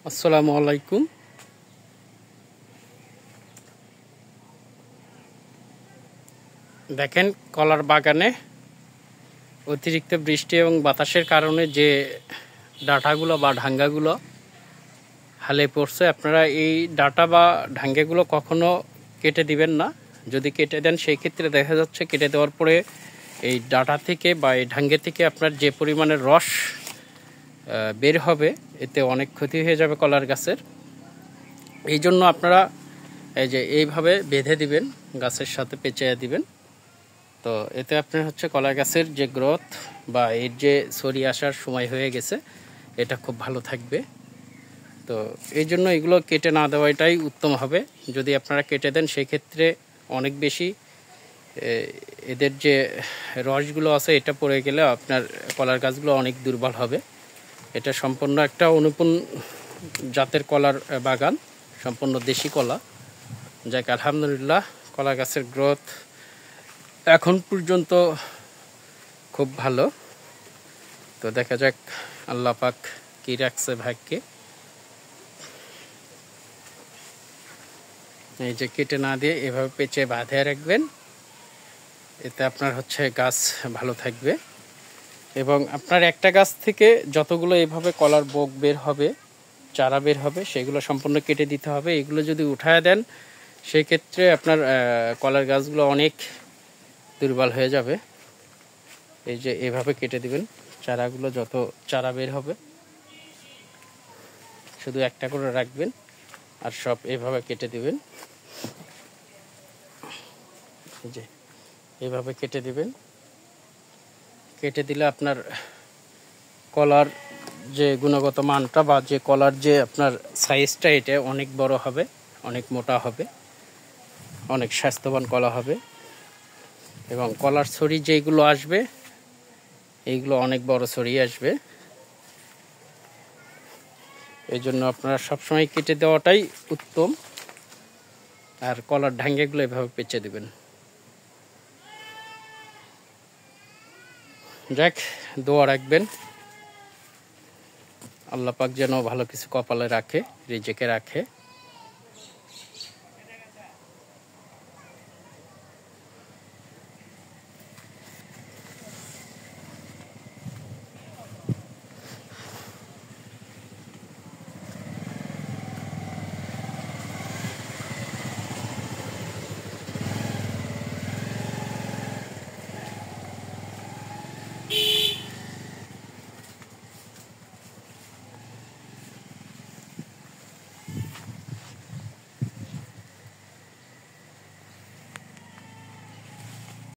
আসসালামু আলাইকুম। দেখেন, কলার বাগানে অতিরিক্ত বৃষ্টি এবং বাতাসের কারণে যে ডাঁটাগুলো বা ঢাঙ্গাগুলো হালে পড়ছে, আপনারা এই ডাঁটা বা ঢাঙ্গাগুলো কখনো কেটে দিবেন না। যদি কেটে দেন সেই ক্ষেত্রে দেখা যাচ্ছে কেটে দেওয়ার পরে এই ডাঁটা থেকে বা এই ঢাঙ্গে থেকে আপনার যে পরিমাণের রস বের হবে, এতে অনেক ক্ষতি হয়ে যাবে কলার গাছের। এই জন্য আপনারা এইভাবে বেঁধে দিবেন, গাছের সাথে পেঁচিয়ে দিবেন। তো এতে আপনার কলা গাছের যে গ্রোথ বা এর যে ছড়িয়ে আসার সময় হয়ে গেছে, এটা খুব ভালো থাকবে। তো এই জন্য এগুলো কেটে না দেওয়াটাই উত্তম হবে। যদি আপনারা কেটে দেন সেই ক্ষেত্রে অনেক বেশি এদের যে রসগুলো আছে এটা পড়ে গেলে আপনার কলার গাছগুলো অনেক দুর্বল হবে। এটা সম্পূর্ণ একটা অনুপন জাতের কলার বাগান, সম্পূর্ণ দেশি কলা। যাক, আলহামদুলিল্লাহ, কলা গাছের গ্রোথ এখন পর্যন্ত খুব ভালো। তো দেখা যাক আল্লাহ পাক কি রাখছে ভাগ্যে। এই যে কেটে না দিয়ে এভাবে পেঁচে বাঁধে রাখবেন, এতে আপনার গাছ ভালো থাকবে। এবং আপনার একটা গাছ থেকে যতগুলো এভাবে কলার বোক বের হবে, চারা বের হবে, সেগুলো সম্পূর্ণ কেটে দিতে হবে। এগুলো যদি উঠায় দেন সেই ক্ষেত্রে আপনার কলার গাছগুলো অনেক দুর্বল হয়ে যাবে। এই যে এভাবে কেটে দিবেন, চারাগুলো যত চারা বের হবে শুধু একটা করে রাখবেন আর সব এভাবে কেটে দিবেন। যে এভাবে কেটে দিবেন, কেটে দিলে আপনার কলার যে গুণগত মানটা বা যে কলার যে আপনার সাইজটা, এটা অনেক বড় হবে, অনেক মোটা হবে, অনেক স্বাস্থ্যবান কলা হবে। এবং কলার ছড়ি যেগুলো আসবে এইগুলো অনেক বড় ছড়ি আসবে। এই জন্য আপনারা সবসময় কেটে দেওয়াটাই উত্তম। আর কলার ঢাঙ্গাগুলো এভাবে পেঁচে দেবেন। যাক, দোয়া রাখবেন আল্লাহ পাক যেন ভালো কিছু কপালে রাখে, রিজিকে রাখে।